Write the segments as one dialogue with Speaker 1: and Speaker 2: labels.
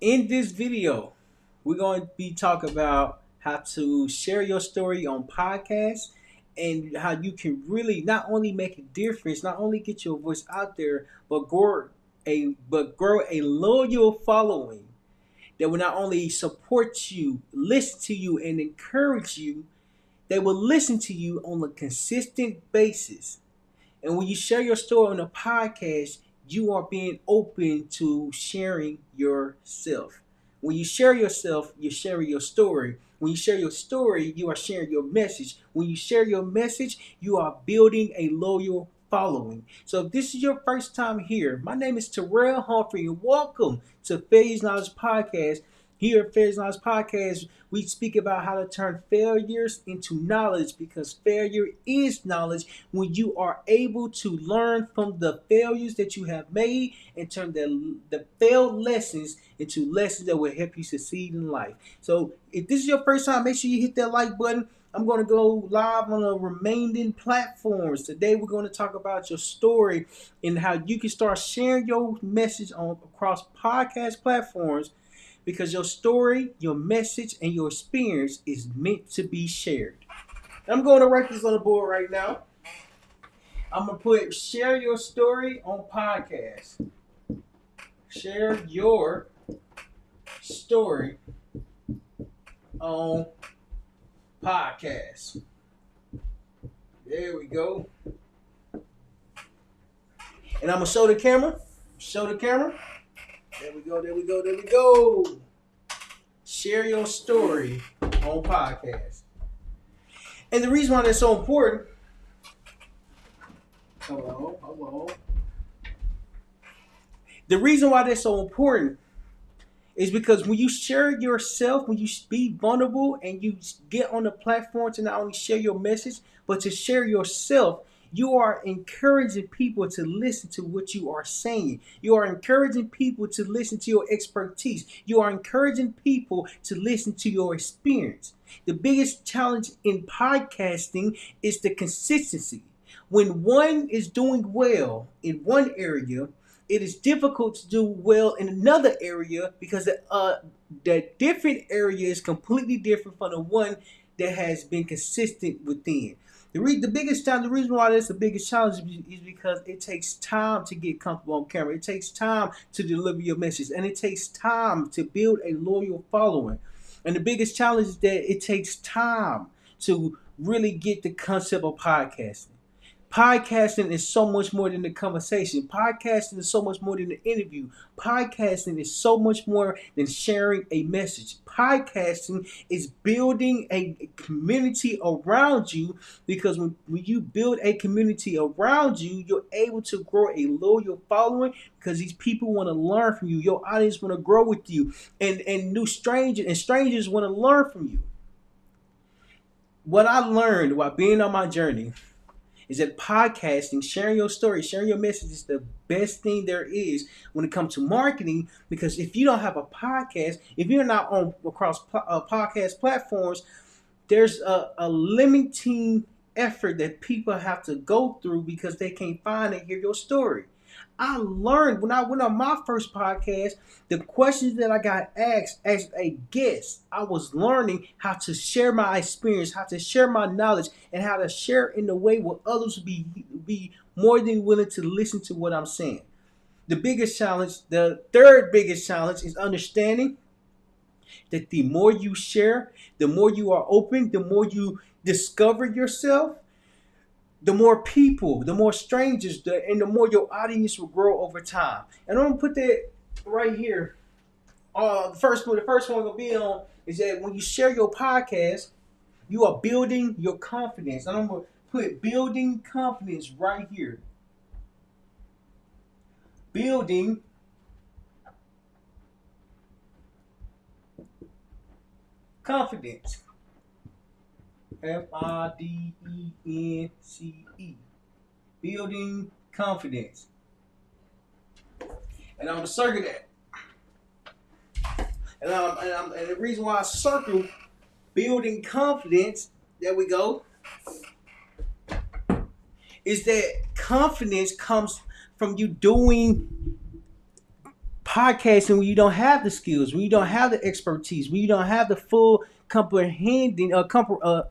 Speaker 1: In this video, we're going to be talking about how to share your story on podcasts and how you can really not only make a difference, not only get your voice out there, but grow a loyal following that will not only support you, listen to you, and encourage you. They will listen to you on a consistent basis. And when you share your story on a podcast, you are being open to sharing yourself. When you share yourself, you're sharing your story. When you share your story, you are sharing your message. When you share your message, you are building a loyal following. So if this is your first time here, my name is Terrell Humphrey, and welcome to Failures Knowledge Podcast. Here at Failures Knowledge Podcast, we speak about how to turn failures into knowledge, because failure is knowledge when you are able to learn from the failures that you have made and turn the failed lessons into lessons that will help you succeed in life. So if this is your first time, make sure you hit that like button. I'm going to go live on the remaining platforms. Today we're going to talk about your story and how you can start sharing your message on across podcast platforms, because your story, your message, and your experience is meant to be shared. I'm going to write this on the board right now. I'm going to put share your story on podcast. Share your story on podcast. There we go. And I'm going to show the camera. Show the camera. There we go, there we go, there we go. Share your story on podcast. And the reason why that's so important, hello. The reason why that's so important is because when you share yourself, when you be vulnerable and you get on the platform to not only share your message, but to share yourself, you are encouraging people to listen to what you are saying. You are encouraging people to listen to your expertise. You are encouraging people to listen to your experience. The biggest challenge in podcasting is the consistency. When one is doing well in one area, it is difficult to do well in another area, because the different area is completely different from the one that has been consistent within. The biggest challenge, the reason why that's the biggest challenge is because it takes time to get comfortable on camera. It takes time to deliver your message, and it takes time to build a loyal following. And the biggest challenge is that it takes time to really get the concept of podcasting. Podcasting is so much more than the conversation. Podcasting is so much more than the interview. Podcasting is so much more than sharing a message. Podcasting is building a community around you, because when you build a community around you, you're able to grow a loyal following, because these people want to learn from you. Your audience want to grow with you, and strangers want to learn from you. What I learned while being on my journey is that podcasting, sharing your story, sharing your message is the best thing there is when it comes to marketing. Because if you don't have a podcast, if you're not on across podcast platforms, there's a limiting effort that people have to go through, because they can't find and hear your story. I learned when I went on my first podcast, the questions that I got asked as a guest, I was learning how to share my experience, how to share my knowledge, and how to share in a way where others would be more than willing to listen to what I'm saying. The third biggest challenge is understanding that the more you share, the more you are open, the more you discover yourself, the more people, the more strangers, and the more your audience will grow over time. And I'm gonna put that right here. The first one I'm gonna be on is that when you share your podcast, you are building your confidence. And I'm gonna put building confidence right here. Building confidence. Fidence. Building confidence. And I'm gonna circle that. And the reason why I circle building confidence, there we go, is that confidence comes from you doing podcasting when you don't have the skills, when you don't have the expertise, when you don't have the full comprehending,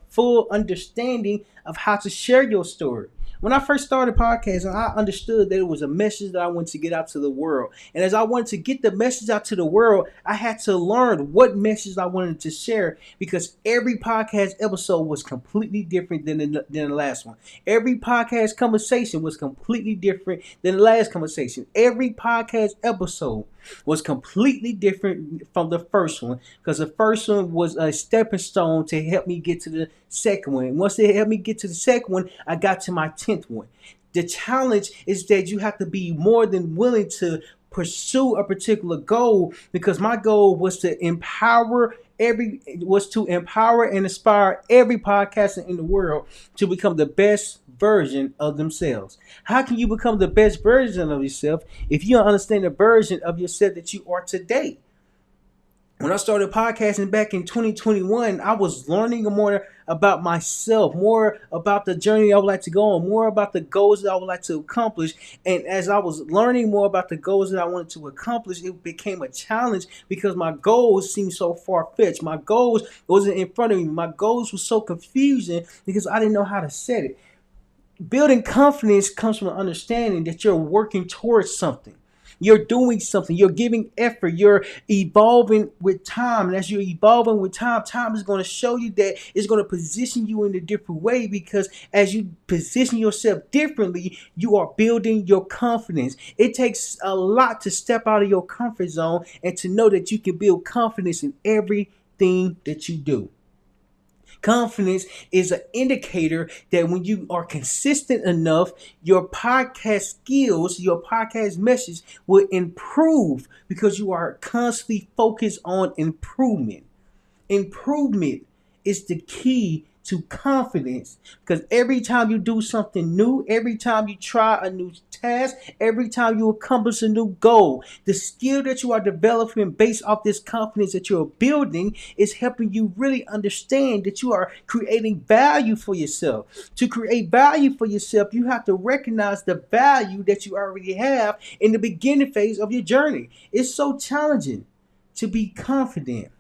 Speaker 1: full understanding of how to share your story. When I first started podcasting, I understood that it was a message that I wanted to get out to the world. And as I wanted to get the message out to the world, I had to learn what message I wanted to share, because every podcast episode was completely different than the last one. Every podcast conversation was completely different than the last conversation. Every podcast episode was completely different from the first one, because the first one was a stepping stone to help me get to the second one. Once they helped me get to the second one, I got to my 10th one. The challenge is that you have to be more than willing to pursue a particular goal, because my goal was to empower and inspire every podcaster in the world to become the best version of themselves. How can you become the best version of yourself if you don't understand the version of yourself that you are today? When I started podcasting back in 2021, I was learning more about myself, more about the journey I would like to go on, more about the goals that I would like to accomplish. And as I was learning more about the goals that I wanted to accomplish, it became a challenge because my goals seemed so far-fetched. My goals wasn't in front of me. My goals were so confusing because I didn't know how to set it. Building confidence comes from understanding that you're working towards something. You're doing something. You're giving effort. You're evolving with time. And as you're evolving with time, time is going to show you that it's going to position you in a different way, because as you position yourself differently, you are building your confidence. It takes a lot to step out of your comfort zone and to know that you can build confidence in everything that you do. Confidence is an indicator that when you are consistent enough, your podcast skills, your podcast message will improve, because you are constantly focused on improvement. Improvement is the key to confidence, because every time you do something new, every time you try a new task, every time you accomplish a new goal, the skill that you are developing based off this confidence that you're building is helping you really understand that you are creating value for yourself. To create value for yourself, you have to recognize the value that you already have in the beginning phase of your journey. It's so challenging to be confident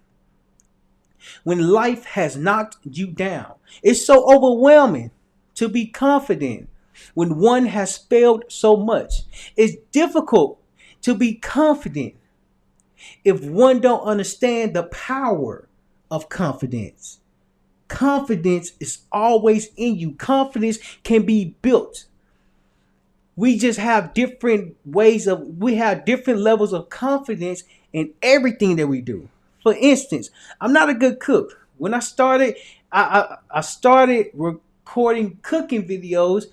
Speaker 1: when life has knocked you down. It's so overwhelming to be confident when one has failed so much. It's difficult to be confident if one don't understand the power of confidence. Confidence is always in you. Confidence can be built. We just have different levels of confidence in everything that we do. For instance, I'm not a good cook. When I started, I started recording cooking videos,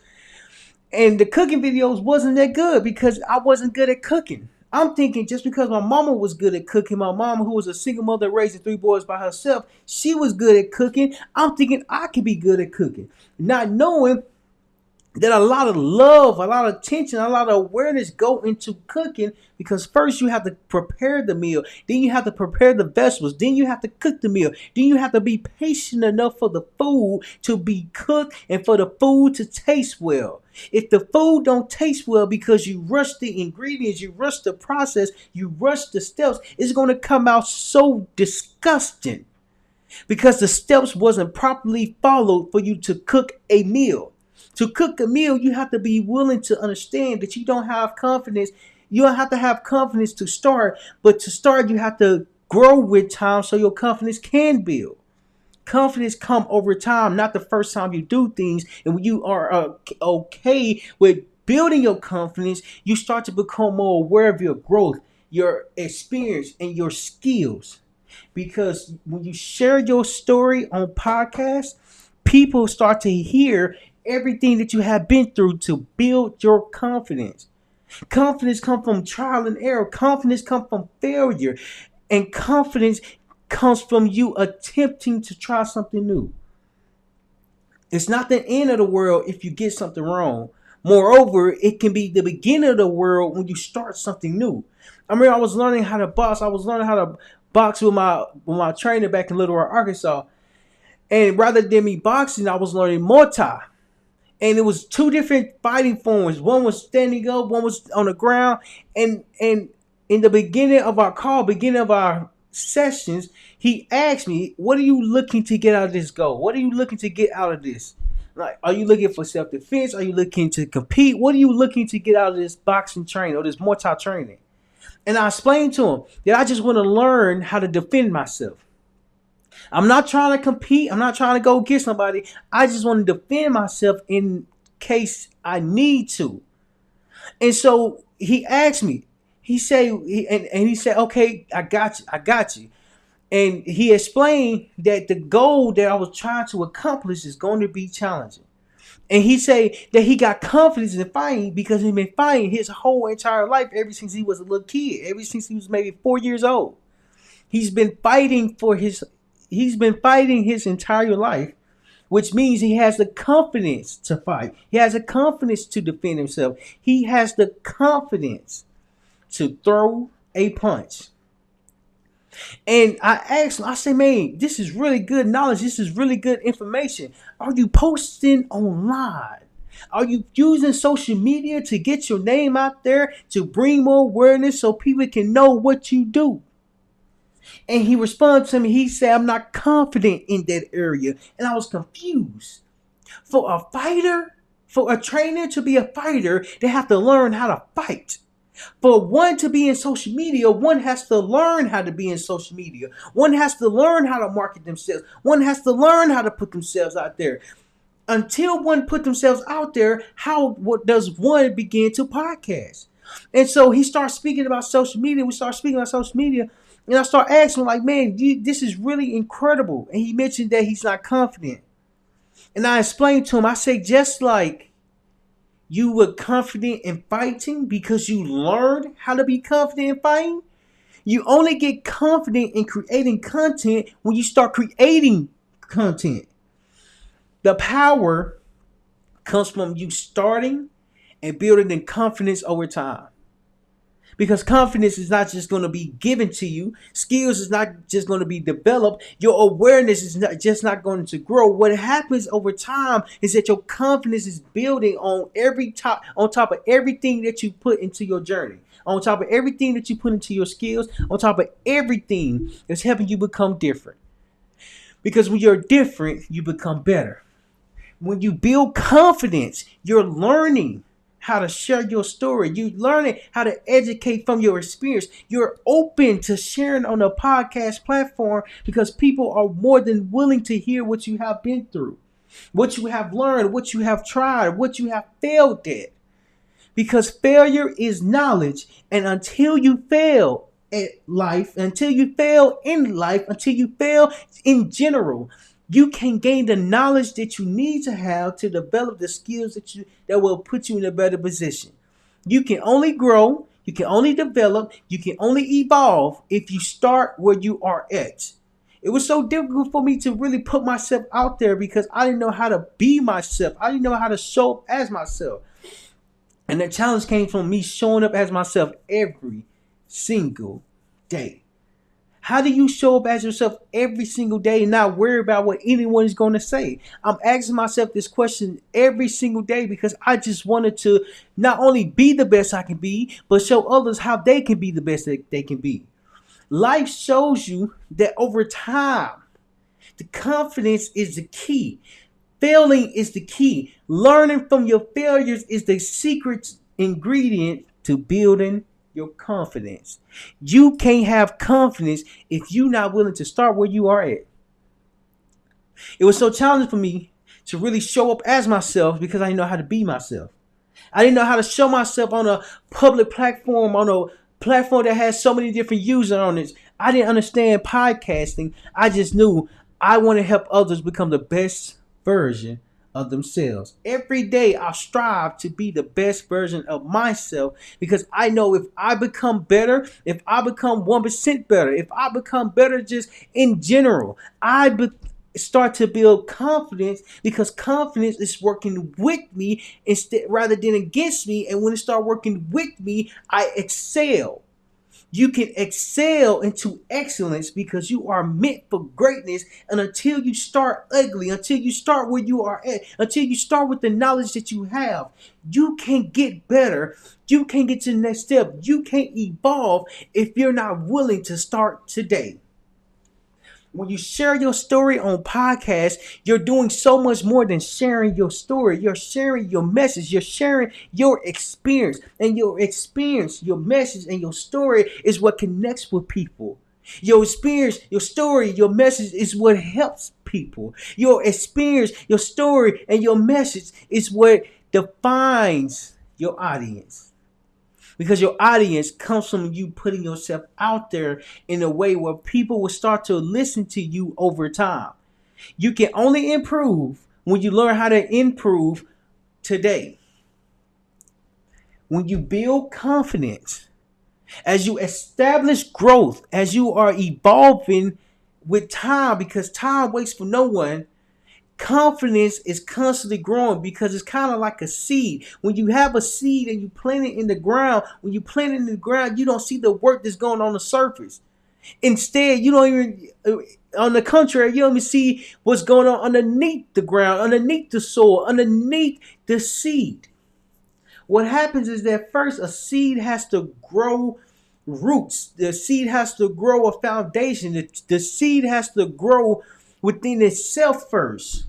Speaker 1: and the cooking videos wasn't that good because I wasn't good at cooking. I'm thinking just because my mama was good at cooking, my mama, who was a single mother raising 3 boys by herself, she was good at cooking. I'm thinking I could be good at cooking, not knowing that a lot of love, a lot of attention, a lot of awareness go into cooking, because first you have to prepare the meal, then you have to prepare the vegetables, then you have to cook the meal, then you have to be patient enough for the food to be cooked and for the food to taste well. If the food don't taste well because you rush the ingredients, you rush the process, you rush the steps, it's going to come out so disgusting because the steps wasn't properly followed for you to cook a meal. To cook a meal, you have to be willing to understand that you don't have confidence. You don't have to have confidence to start, but to start, you have to grow with time so your confidence can build. Confidence come over time, not the first time you do things. And when you are okay with building your confidence, you start to become more aware of your growth, your experience, and your skills. Because when you share your story on podcasts, people start to hear everything that you have been through to build your confidence. Confidence comes from trial and error. Confidence comes from failure. And confidence comes from you attempting to try something new. It's not the end of the world if you get something wrong. Moreover, it can be the beginning of the world when you start something new. I remember I was learning how to box. I was learning how to box with my trainer back in Little Rock, Arkansas. And rather than me boxing, I was learning Muay Thai. And it was 2 different fighting forms. One was standing up, one was on the ground. And in the beginning of our call, beginning of our sessions, he asked me, what are you looking to get out of this goal? What are you looking to get out of this? Like, are you looking for self-defense? Are you looking to compete? What are you looking to get out of this boxing training or this Muay Thai training? And I explained to him that I just want to learn how to defend myself. I'm not trying to compete. I'm not trying to go get somebody. I just want to defend myself in case I need to. And so he asked me, he said, he said, okay, I got you. I got you. And he explained that the goal that I was trying to accomplish is going to be challenging. And he said that he got confidence in fighting because he's been fighting his whole entire life ever since he was a little kid, ever since he was maybe 4 years old. He's been fighting his entire life, which means he has the confidence to fight. He has the confidence to defend himself. He has the confidence to throw a punch. And I asked him, I said, man, this is really good knowledge. This is really good information. Are you posting online? Are you using social media to get your name out there, to bring more awareness so people can know what you do? And he responded to me. He said, I'm not confident in that area. And I was confused. For a fighter, for a trainer to be a fighter, they have to learn how to fight. For one to be in social media, one has to learn how to be in social media. One has to learn how to market themselves. One has to learn how to put themselves out there. Until one put themselves out there, what does one begin to podcast? And so he starts speaking about social media. We start speaking about social media. And I start asking him, like, man, this is really incredible. And he mentioned that he's not confident. And I explained to him, I say, just like you were confident in fighting because you learned how to be confident in fighting, you only get confident in creating content when you start creating content. The power comes from you starting and building the confidence over time. Because confidence is not just going to be given to you. Skills is not just going to be developed. Your awareness is not going to grow. What happens over time is that your confidence is building on top of everything that you put into your journey. On top of everything that you put into your skills. On top of everything that's helping you become different. Because when you're different, you become better. When you build confidence, you're learning how to share your story. You're learning how to educate from your experience. You're open to sharing on a podcast platform because people are more than willing to hear what you have been through, what you have learned, what you have tried, what you have failed at. Because failure is knowledge. And until you fail at life, until you fail in life, until you fail in general, you can gain the knowledge that you need to have to develop the skills that will put you in a better position. You can only grow, you can only develop, you can only evolve if you start where you are at. It was so difficult for me to really put myself out there because I didn't know how to be myself. I didn't know how to show up as myself. And the challenge came from me showing up as myself every single day. How do you show up as yourself every single day and not worry about what anyone is going to say? I'm asking myself this question every single day because I just wanted to not only be the best I can be, but show others how they can be the best that they can be. Life shows you that over time, the confidence is the key. Failing is the key. Learning from your failures is the secret ingredient to building your confidence. You can't have confidence if you're not willing to start where you are at. It was so challenging for me to really show up as myself because I didn't know how to be myself. I didn't know how to show myself on a public platform, on a platform that has so many different users on it. I didn't understand podcasting. I just knew I want to help others become the best version of themselves. Every day I strive to be the best version of myself because I know if I become better, if I become 1% better, if I become better just in general, start to build confidence because confidence is working with me instead rather than against me. And when it starts working with me, I excel. You can excel into excellence because you are meant for greatness. And until you start ugly, until you start where you are at, until you start with the knowledge that you have, you can't get better. You can't get to the next step. You can't evolve if you're not willing to start today. When you share your story on podcasts, you're doing so much more than sharing your story. You're sharing your message. You're sharing your experience. And your experience, your message, and your story is what connects with people. Your experience, your story, your message is what helps people. Your experience, your story, and your message is what defines your audience. Because your audience comes from you putting yourself out there in a way where people will start to listen to you over time. You can only improve when you learn how to improve today. When you build confidence, as you establish growth, as you are evolving with time, because time waits for no one. Confidence is constantly growing because it's kind of like a seed. When you have a seed and you plant it in the ground, when you plant it in the ground, you don't see the work that's going on the surface. Instead, you don't even, on the contrary, you don't even see what's going on underneath the ground, underneath the soil, underneath the seed. What happens is that first a seed has to grow roots. The seed has to grow a foundation. The seed has to grow within itself first.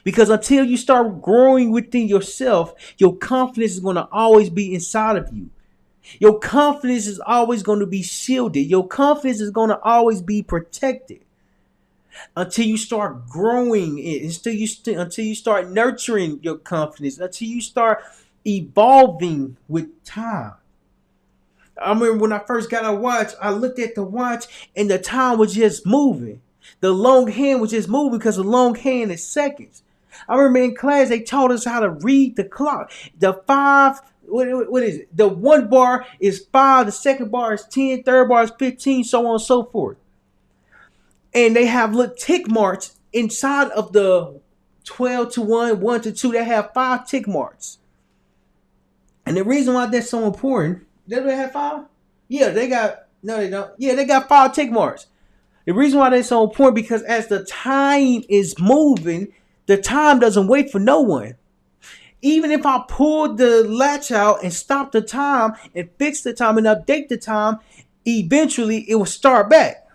Speaker 1: Because until you start growing within yourself, your confidence is going to always be inside of you. Your confidence is always going to be shielded. Your confidence is going to always be protected. Until you start growing it, until you start nurturing your confidence, until you start evolving with time. I remember when I first got a watch, I looked at the watch and the time was just moving. The long hand was just moving because the long hand is seconds. I remember in class they taught us how to read the clock. The five, what is it? The one bar is 5, the second bar is 10, third bar is 15, so on and so forth. And they have little tick marks inside of the 12 to 1, 1 to 2. They have 5 tick marks. And the reason why that's so important, do they have 5? Yeah, they got, no they don't. Yeah, they got 5 tick marks. The reason why that's so important because as the time is moving, the time doesn't wait for no one. Even if I pull the latch out and stop the time and fix the time and update the time, eventually it will start back.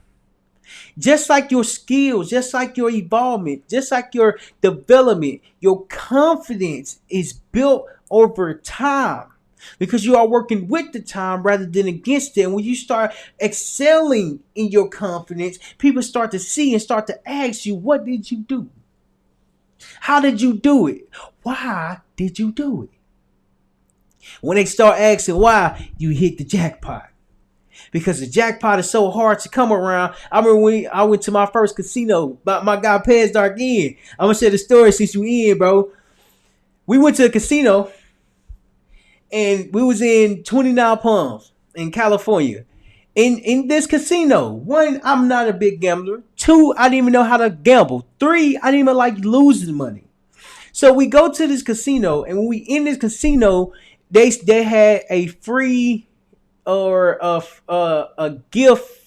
Speaker 1: Just like your skills, just like your evolvement, just like your development, your confidence is built over time. Because you are working with the time rather than against it. And when you start excelling in your confidence, people start to see and start to ask you, what did you do? How did you do it? Why did you do it? When they start asking why, you hit the jackpot. Because the jackpot is so hard to come around. I remember when I went to my first casino, my guy Pez Dark in. I'm going to share the story since you in, bro. We went to a casino. And we was in 29 Palms in California. In this casino, 1, I'm not a big gambler. 2, I didn't even know how to gamble. 3, I didn't even like losing money. So we go to this casino, and when we in this casino, they had a free or a gift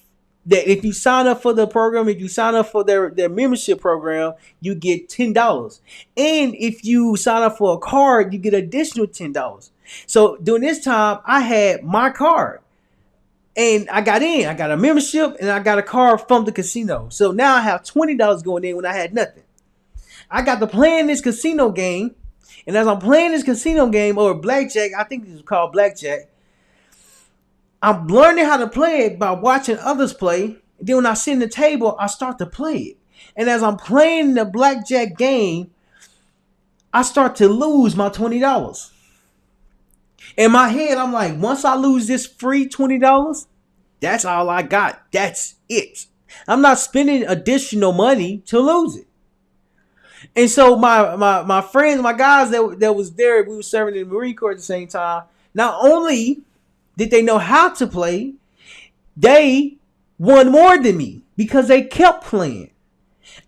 Speaker 1: that if you sign up for the program, if you sign up for their membership program, you get $10. And if you sign up for a card, you get additional $10. So during this time, I had my card. And I got in. I got a membership and I got a card from the casino. So now I have $20 going in when I had nothing. I got to playing this casino game. And as I'm playing this casino game, or blackjack, I think this is called blackjack, I'm learning how to play it by watching others play. And then when I sit in the table, I start to play it. And as I'm playing the blackjack game, I start to lose my $20. In my head, I'm like, once I lose this free $20, that's all I got. That's it. I'm not spending additional money to lose it. And so my friends, my guys that was there, we were serving in the Marine Corps at the same time. Not only did they know how to play, they won more than me because they kept playing.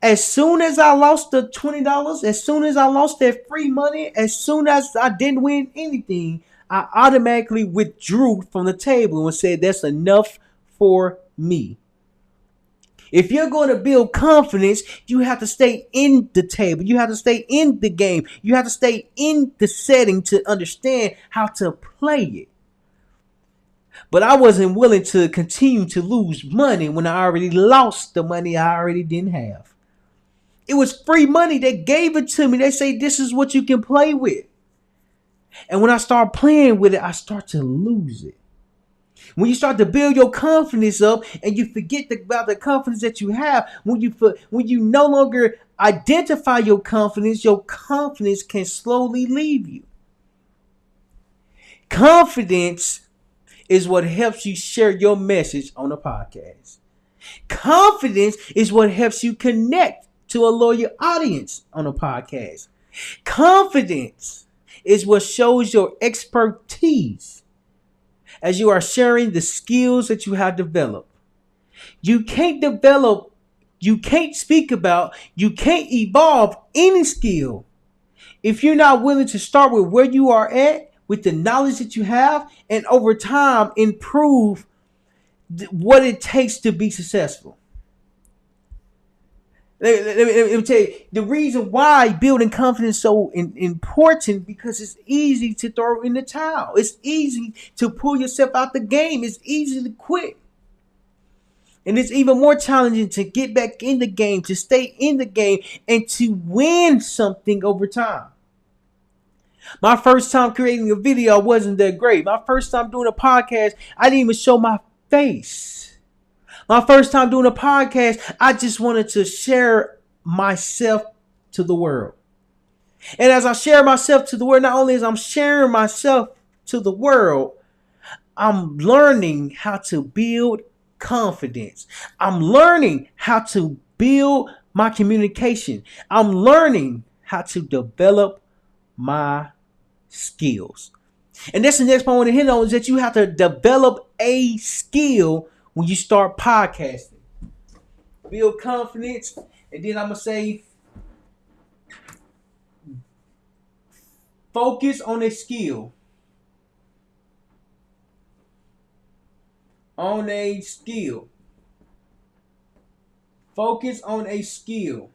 Speaker 1: As soon as I lost the $20, as soon as I lost that free money, as soon as I didn't win anything, I automatically withdrew from the table and said, that's enough for me. If you're going to build confidence, you have to stay in the table. You have to stay in the game. You have to stay in the setting to understand how to play it. But I wasn't willing to continue to lose money when I already lost the money I already didn't have. It was free money. They gave it to me. They say, this is what you can play with. And when I start playing with it, I start to lose it. When you start to build your confidence up and you forget about the confidence that you have, when you no longer identify your confidence can slowly leave you. Confidence is what helps you share your message on a podcast. Confidence is what helps you connect to a loyal audience on a podcast. Confidence is what shows your expertise as you are sharing the skills that you have developed. You can't speak about, you can't evolve any skill if you're not willing to start with where you are at, with the knowledge that you have, and over time improve what it takes to be successful. Let me tell you, the reason why building confidence is so important, because it's easy to throw in the towel. It's easy to pull yourself out the game. It's easy to quit. And it's even more challenging to get back in the game, to stay in the game, and to win something over time. My first time creating a video wasn't that great. My first time doing a podcast, I didn't even show my face. My first time doing a podcast, I just wanted to share myself to the world. And as I share myself to the world, not only as I'm sharing myself to the world, I'm learning how to build confidence. I'm learning how to build my communication. I'm learning how to develop my skills. And that's the next point I want to hit on, is that you have to develop a skill when you start podcasting. Build confidence, and then I'm going to say focus on a skill. On a skill. Focus on a skill.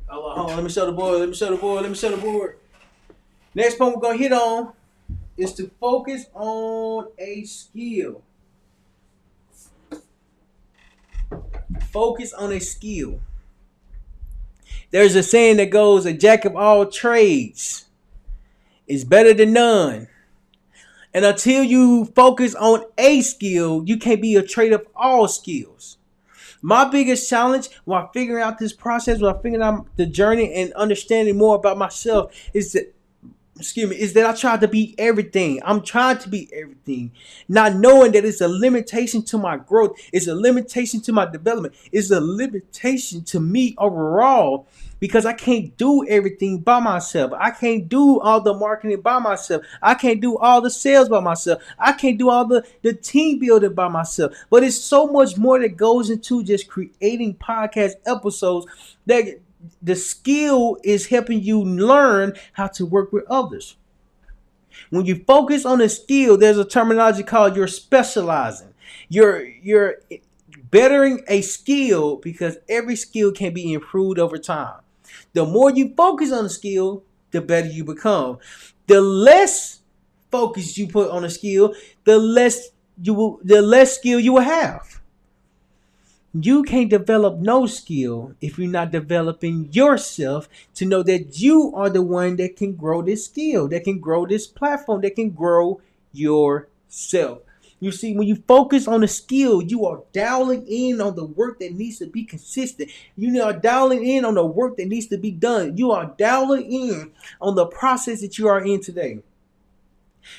Speaker 1: Hold on, let me show the board. Next point we're going to hit on is to focus on a skill. Focus on a skill. There's a saying that goes, a jack of all trades is better than none. And until you focus on a skill, you can't be a trade of all skills. My biggest challenge while figuring out this process, while figuring out the journey and understanding more about myself is that I tried to be everything. I'm trying to be everything, not knowing that it's a limitation to my growth. It's a limitation to my development. It's a limitation to me overall, because I can't do everything by myself. I can't do all the marketing by myself. I can't do all the sales by myself. I can't do all the team building by myself. But it's so much more that goes into just creating podcast episodes, that the skill is helping you learn how to work with others. When you focus on a skill, there's a terminology called you're specializing. You're bettering a skill, because every skill can be improved over time. The more you focus on a skill, the better you become. The less focus you put on a skill, the less skill you will have. You can't develop no skill if you're not developing yourself to know that you are the one that can grow this skill, that can grow this platform, that can grow yourself. You see, when you focus on a skill, you are dialing in on the work that needs to be consistent. You are dialing in on the work that needs to be done. You are dialing in on the process that you are in today.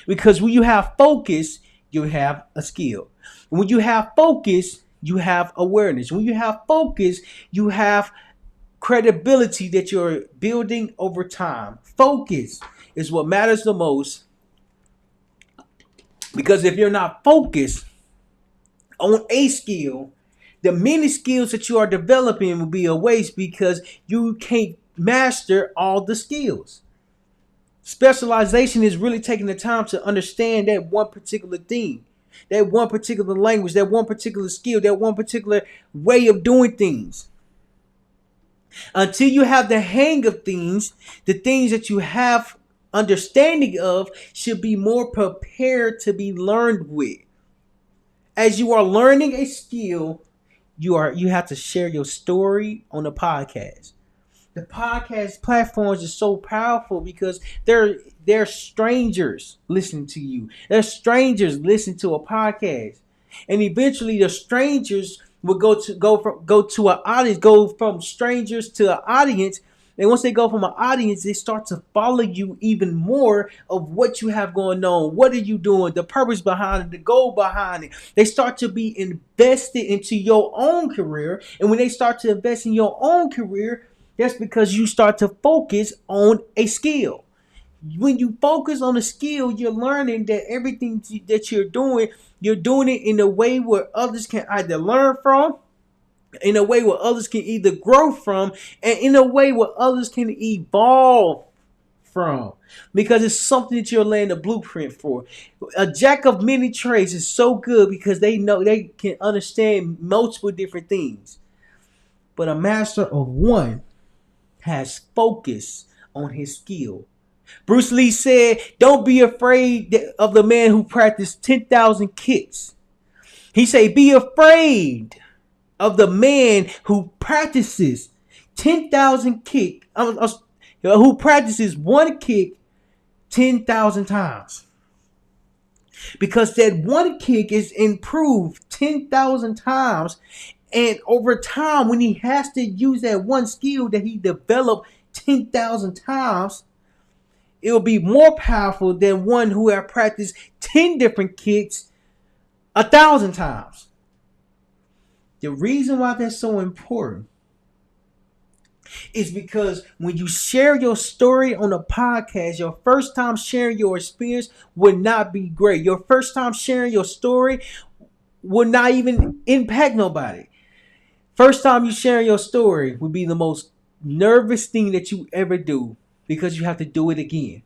Speaker 1: Because when you have focus, you have a skill. When you have focus, you have awareness. When you have focus, you have credibility that you're building over time. Focus is what matters the most. Because if you're not focused on a skill, the many skills that you are developing will be a waste because you can't master all the skills. Specialization is really taking the time to understand that one particular thing, that one particular language, that one particular skill, that one particular way of doing things. Until you have the hang of things, the things that you have understanding of should be more prepared to be learned with. As you are learning a skill, you have to share your story on the podcast. The podcast platforms are so powerful because they're strangers listening to you. They're strangers listening to a podcast, and eventually the strangers will go to an audience, go from strangers to an audience. And once they go from an audience, they start to follow you even more of what you have going on. What are you doing? The purpose behind it, the goal behind it. They start to be invested into your own career. And when they start to invest in your own career, that's because you start to focus on a skill. When you focus on a skill, you're learning that everything that you're doing it in a way where others can either learn from, in a way where others can either grow from, and in a way where others can evolve from. Because it's something that you're laying a blueprint for. A jack of many trades is so good because they know they can understand multiple different things. But a master of one has focus on his skill. Bruce Lee said, don't be afraid of the man who practiced 10,000 kicks. He said, be afraid of the man who practices 10,000 kick, who practices one kick 10,000 times. Because that one kick is improved 10,000 times. And over time, when he has to use that one skill that he developed 10,000 times, it will be more powerful than one who have practiced 10 different kicks 1,000 times. The reason why that's so important is because when you share your story on a podcast, your first time sharing your experience would not be great. Your first time sharing your story will not even impact nobody. First time you sharing your story would be the most nervous thing that you ever do because you have to do it again.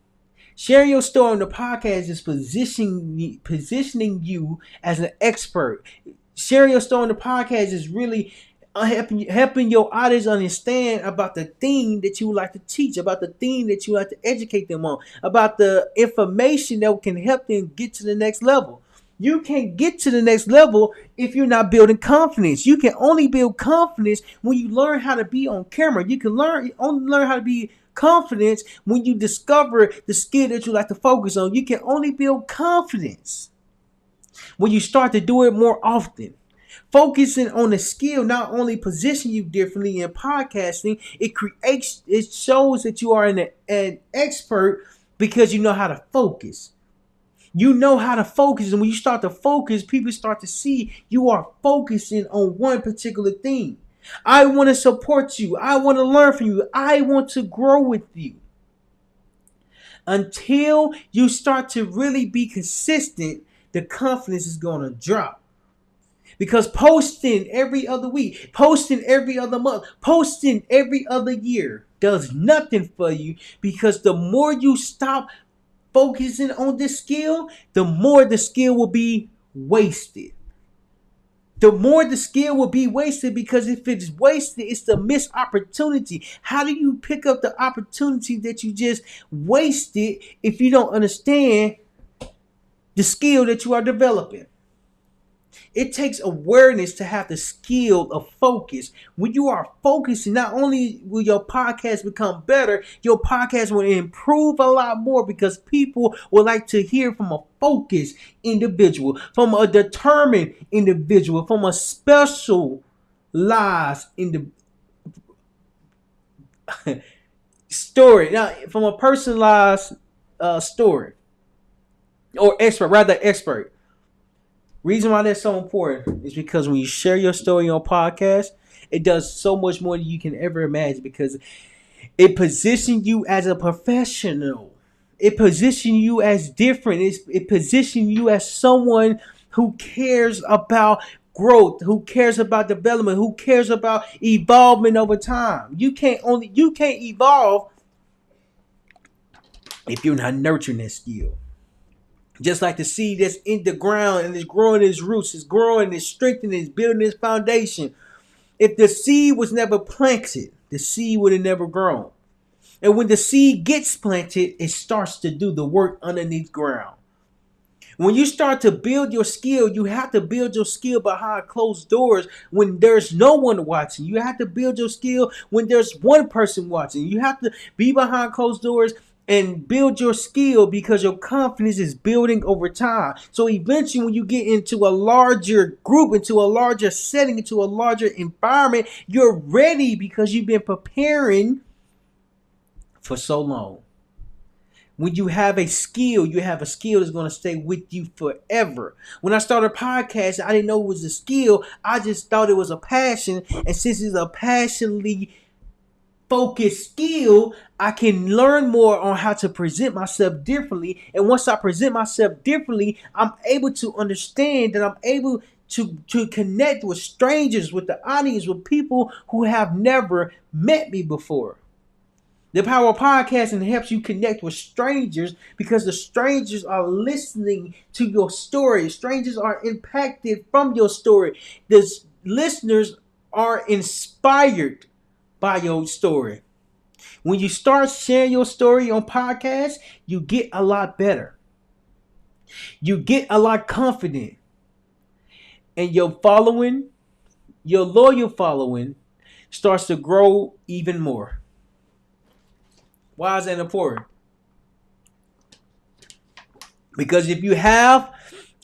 Speaker 1: Sharing your story on the podcast is positioning you as an expert. Sharing your story on the podcast is really helping your audience understand about the thing that you would like to teach, about the thing that you like to educate them on, about the information that can help them get to the next level. You can't get to the next level if you're not building confidence. You can only build confidence when you learn how to be on camera. You can only learn how to be confident when you discover the skill that you like to focus on. You can only build confidence when you start to do it more often. Focusing on the skill not only position you differently in podcasting, it shows that you are an expert because you know how to focus. You know how to focus, and when you start to focus, people start to see you are focusing on one particular thing. I want to support you. I want to learn from you. I want to grow with you. Until you start to really be consistent, the confidence is going to drop. Because posting every other week, posting every other month, posting every other year does nothing for you, because the more you stop focusing on this skill, the more the skill will be wasted. The more the skill will be wasted, because if it's wasted, it's the missed opportunity. How do you pick up the opportunity that you just wasted if you don't understand the skill that you are developing? It takes awareness to have the skill of focus. When you are focusing, not only will your podcast become better, your podcast will improve a lot more, because people would like to hear from a focused individual, from a determined individual, from a specialized story. Now, from a personalized story, or expert. Reason why that's so important is because when you share your story on podcast, it does so much more than you can ever imagine, because it positions you as a professional. It positions you as different. It positions you as someone who cares about growth, who cares about development, who cares about evolvement over time. You can't evolve if you're not nurturing that skill. Just like the seed that's in the ground and is growing its roots, is growing, is strengthening, is building its foundation. If the seed was never planted, the seed would have never grown. And when the seed gets planted, it starts to do the work underneath ground. When you start to build your skill, you have to build your skill behind closed doors when there's no one watching. You have to build your skill when there's one person watching. You have to be behind closed doors and build your skill because your confidence is building over time. So eventually when you get into a larger group, into a larger setting, into a larger environment, you're ready because you've been preparing for so long. When you have a skill, you have a skill that's going to stay with you forever. When I started podcasting, I didn't know it was a skill. I just thought it was a passion. And since it's a passionately focused skill, I can learn more on how to present myself differently. And once I present myself differently, I'm able to understand that I'm able to connect with strangers, with the audience, with people who have never met me before. The power of podcasting helps you connect with strangers because the strangers are listening to your story. Strangers are impacted from your story. The listeners are inspired by your story. When you start sharing your story on podcasts, you get a lot better. You get a lot confident. And your following, your loyal following, starts to grow even more. Why is that important? Because if you have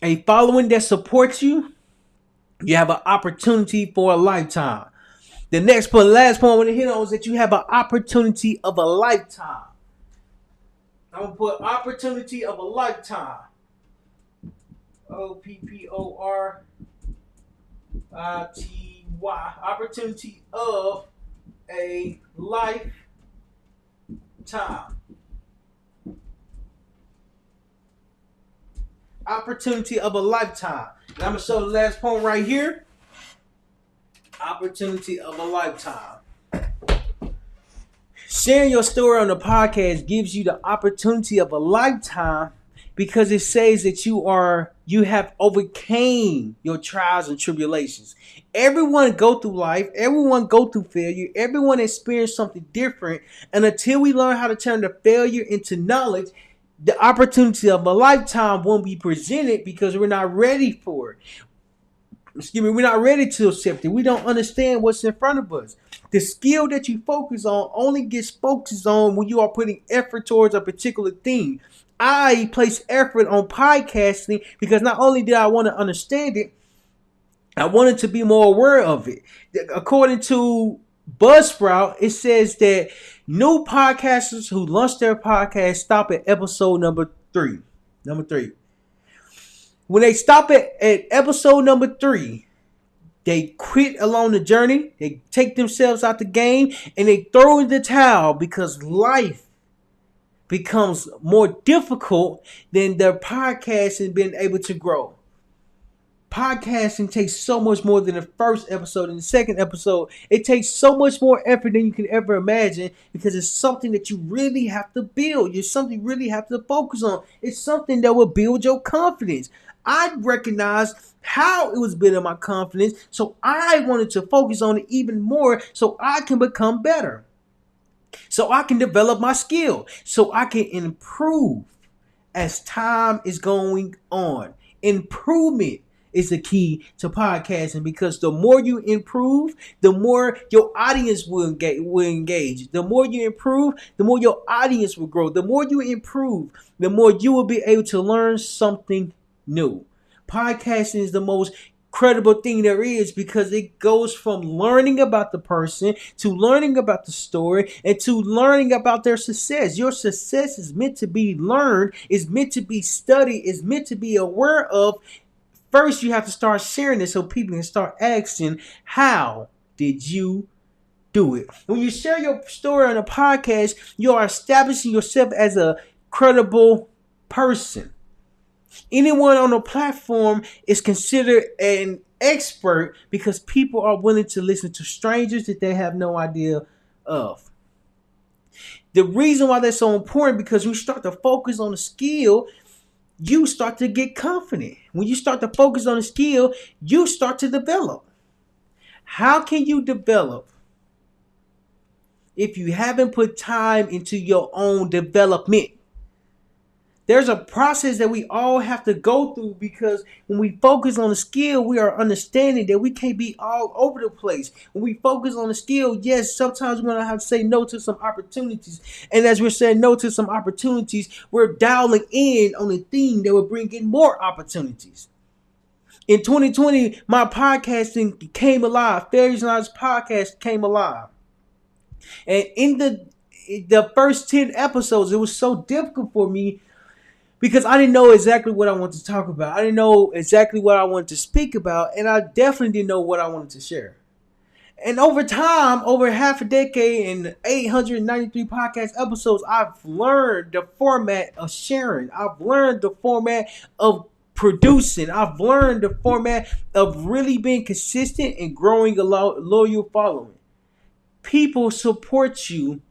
Speaker 1: a following that supports you, you have an opportunity for a lifetime. The next point, last point I want to hit on is that you have an opportunity of a lifetime. I'm going to put opportunity of a lifetime. OPPORITY. Opportunity of a lifetime. Opportunity of a lifetime. And I'm going to show the last point right here. Opportunity of a lifetime. Sharing your story on the podcast gives you the opportunity of a lifetime because it says that you have overcame your trials and tribulations. Everyone go through life, everyone go through failure, everyone experience something different, and until we learn how to turn the failure into knowledge, the opportunity of a lifetime won't be presented because we're not ready for it. We're not ready to accept it. We don't understand what's in front of us. The skill that you focus on only gets focused on when you are putting effort towards a particular thing. I place effort on podcasting because not only did I want to understand it, I wanted to be more aware of it. According to Buzzsprout, it says that new podcasters who launch their podcast stop at episode number 3. When they stop at episode number 3, they quit along the journey. They take themselves out the game and they throw in the towel because life becomes more difficult than their podcasting being able to grow. Podcasting takes so much more than the first episode and the second episode. It takes so much more effort than you can ever imagine because it's something that you really have to build. It's something you really have to focus on. It's something that will build your confidence. I recognized how it was building my confidence, so I wanted to focus on it even more so I can become better. So I can develop my skill. So I can improve as time is going on. Improvement is the key to podcasting because the more you improve, the more your audience will engage. The more you improve, the more your audience will grow. The more you improve, the more you will be able to learn something new. Podcasting is the most credible thing there is because it goes from learning about the person to learning about the story and to learning about their success. Your success is meant to be learned, is meant to be studied, is meant to be aware of. First, you have to start sharing it so people can start asking, how did you do it? When you share your story on a podcast, you are establishing yourself as a credible person. Anyone on a platform is considered an expert because people are willing to listen to strangers that they have no idea of. The reason why that's so important because we start to focus on the skill, you start to get confident. When you start to focus on the skill, you start to develop. How can you develop if you haven't put time into your own development? There's a process that we all have to go through because when we focus on the skill, we are understanding that we can't be all over the place. When we focus on the skill, yes, sometimes we're going to have to say no to some opportunities. And as we're saying no to some opportunities, we're dialing in on the thing that will bring in more opportunities. In 2020, my podcasting came alive. Fairies and Odds podcast came alive. And in the first 10 episodes, it was so difficult for me because I didn't know exactly what I wanted to talk about. I didn't know exactly what I wanted to speak about. And I definitely didn't know what I wanted to share. And over time, over half a decade and 893 podcast episodes, I've learned the format of sharing. I've learned the format of producing. I've learned the format of really being consistent and growing a loyal following. People support you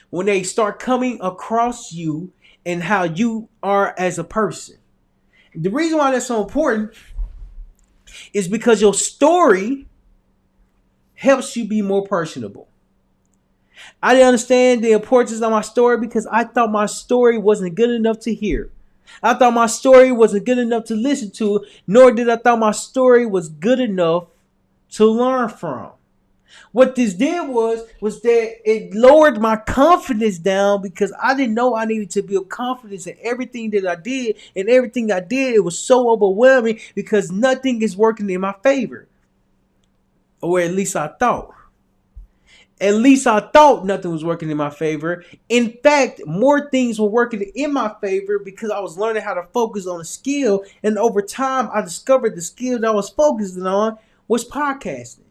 Speaker 1: when they start coming across you and how you are as a person. The reason why that's so important is because your story helps you be more personable. I didn't understand the importance of my story because I thought my story wasn't good enough to hear. I thought my story wasn't good enough to listen to, nor did I thought my story was good enough to learn from. What this did was that it lowered my confidence down because I didn't know I needed to build confidence in everything that I did. And everything I did, it was so overwhelming because nothing is working in my favor. Or at least I thought. At least I thought nothing was working in my favor. In fact, more things were working in my favor because I was learning how to focus on a skill. And over time, I discovered the skill that I was focusing on was podcasting.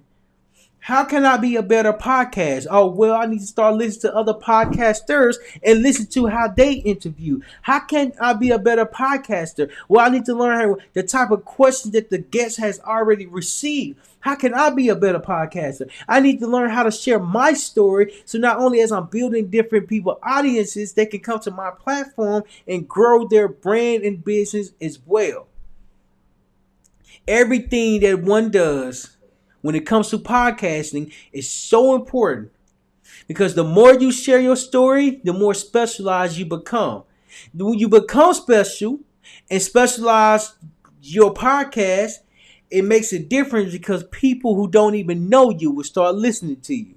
Speaker 1: How can I be a better podcast? Oh, well, I need to start listening to other podcasters and listen to how they interview. How can I be a better podcaster? Well, I need to learn how, the type of questions that the guest has already received. How can I be a better podcaster? I need to learn how to share my story. So not only as I'm building different people audiences, they can come to my platform and grow their brand and business as well. Everything that one does when it comes to podcasting is so important because the more you share your story, the more specialized you become. When you become special and specialize your podcast, it makes a difference because people who don't even know you will start listening to you.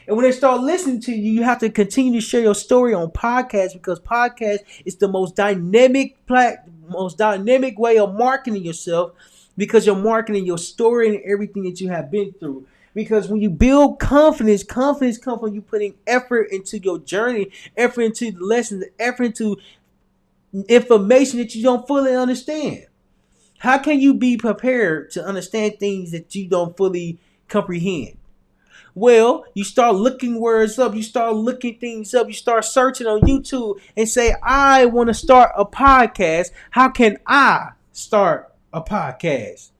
Speaker 1: And when they start listening to you, you have to continue to share your story on podcasts because podcast is the most dynamic way of marketing yourself. Because you're marketing your story and everything that you have been through. Because when you build confidence comes from you putting effort into your journey, effort into the lessons, effort into information that you don't fully understand. How can you be prepared to understand things that you don't fully comprehend? Well, you start looking words up, you start looking things up, you start searching on YouTube and say, I want to start a podcast. How can I start a podcast?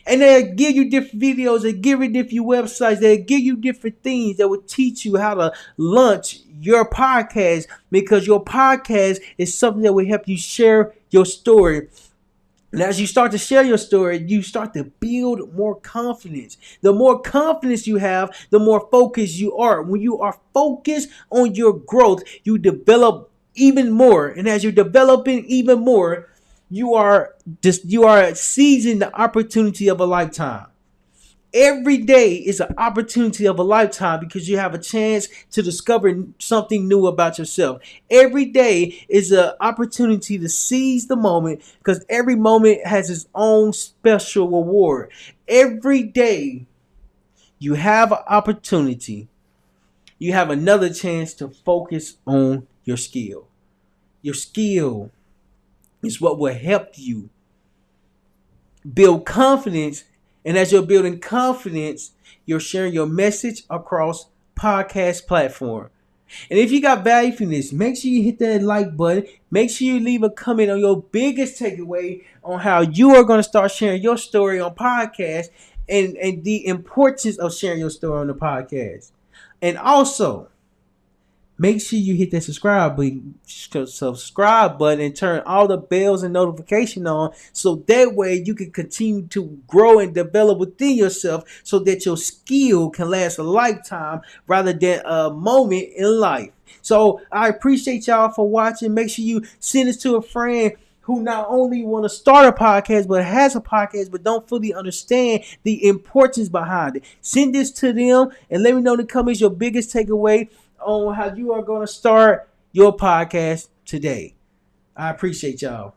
Speaker 1: And they'll give you different videos, they give you different websites, they'll give you different things that will teach you how to launch your podcast because your podcast is something that will help you share your story. And as you start to share your story, you start to build more confidence. The more confidence you have, the more focused you are. When you are focused on your growth, you develop even more. And as you're developing even more, you are seizing the opportunity of a lifetime. Every day is an opportunity of a lifetime because you have a chance to discover something new about yourself. Every day is an opportunity to seize the moment because every moment has its own special reward. Every day you have an opportunity. You have another chance to focus on your skill. Your skill is what will help you build confidence. And as you're building confidence, you're sharing your message across podcast platform. And if you got value from this, make sure you hit that like button. Make sure you leave a comment on your biggest takeaway on how you are going to start sharing your story on podcast and the importance of sharing your story on the podcast. And also, make sure you hit that subscribe button and turn all the bells and notification on, so that way you can continue to grow and develop within yourself, so that your skill can last a lifetime rather than a moment in life. So I appreciate y'all for watching. Make sure you send this to a friend who not only want to start a podcast but has a podcast but don't fully understand the importance behind it. Send this to them and let me know in the comments your biggest takeaway on how you are going to start your podcast today. I appreciate y'all.